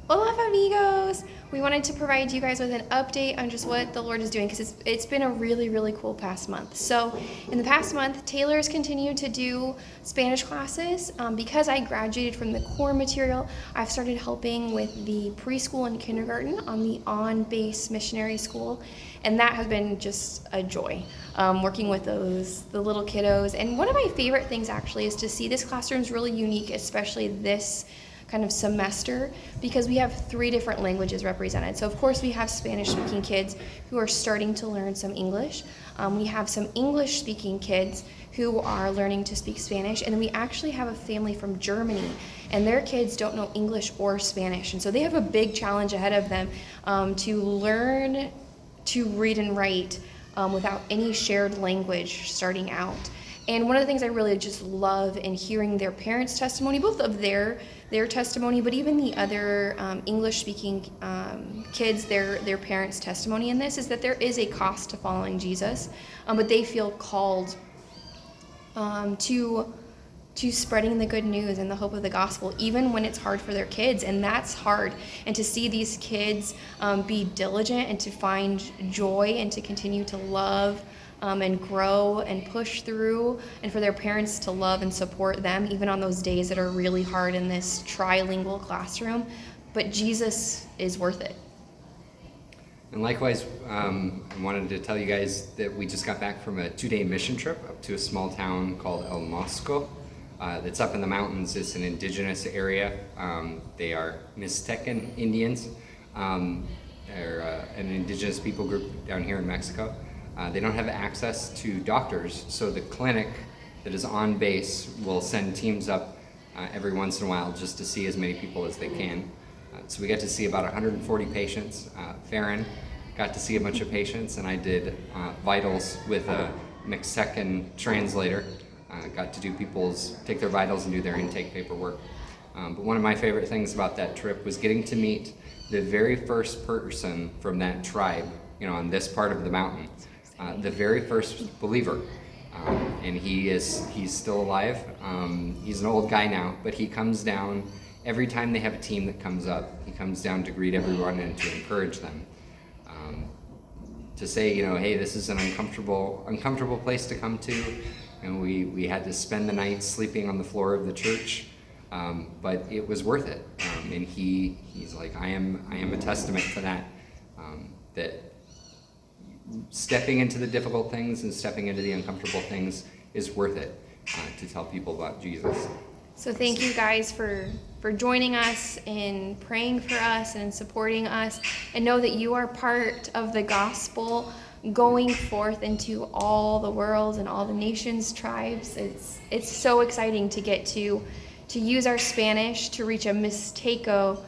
Hola amigos! We wanted to provide you guys with an update on just what the Lord is doing because it's been a really, really cool past month. So in the past month, Taylor's continued to do Spanish classes. Because I graduated from the core material, I've started helping with the preschool and kindergarten on the on-base missionary school. And that has been just a joy, working with the little kiddos. And one of my favorite things actually is to see this classroom is really unique, especially this kind of semester, because we have 3 different languages represented. So of course we have Spanish speaking kids who are starting to learn some English. We have some English speaking kids who are learning to speak Spanish, and then we actually have a family from Germany, and their kids don't know English or Spanish, and so they have a big challenge ahead of them to learn to read and write without any shared language starting out. And one of the things I really just love in hearing their parents' testimony, both of their testimony, but even the other English-speaking kids, their parents' testimony in this, is that there is a cost to following Jesus, but they feel called to spreading the good news and the hope of the gospel, even when it's hard for their kids, and that's hard. And to see these kids be diligent and to find joy and to continue to love and grow and push through, and for their parents to love and support them even on those days that are really hard in this trilingual classroom. But Jesus is worth it. And likewise, I wanted to tell you guys that we just got back from a 2-day mission trip up to a small town called Mosco. That's up in the mountains. It's an indigenous area. They are Mixtecan Indians. They're an indigenous people group down here in Mexico. They don't have access to doctors, so the clinic that is on base will send teams up every once in a while just to see as many people as they can. So we got to see about 140 patients. Farron got to see a bunch of patients, and I did vitals with a Mixtecan translator. Got to do take their vitals and do their intake paperwork. But one of my favorite things about that trip was getting to meet the very first person from that tribe, on this part of the mountain. The very first believer, and he's still alive. He's an old guy now, but he comes down every time they have a team that comes up. He comes down to greet everyone and to encourage them, to say, hey, this is an uncomfortable place to come to, and we had to spend the night sleeping on the floor of the church, but it was worth it. And he's like, I am a testament to that. That stepping into the difficult things and stepping into the uncomfortable things is worth it, to tell people about Jesus. So thank you guys for joining us in praying for us and supporting us, and know that you are part of the gospel going forth into all the world and all the nations, tribes. It's so exciting to get to use our Spanish to reach a Mixteco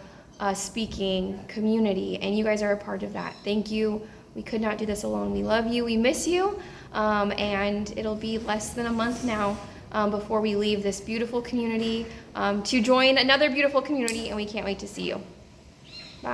speaking community, and you guys are a part of that. Thank you. We could not do this alone. We love you. We miss you. And it'll be less than a month now before we leave this beautiful community to join another beautiful community, and we can't wait to see you.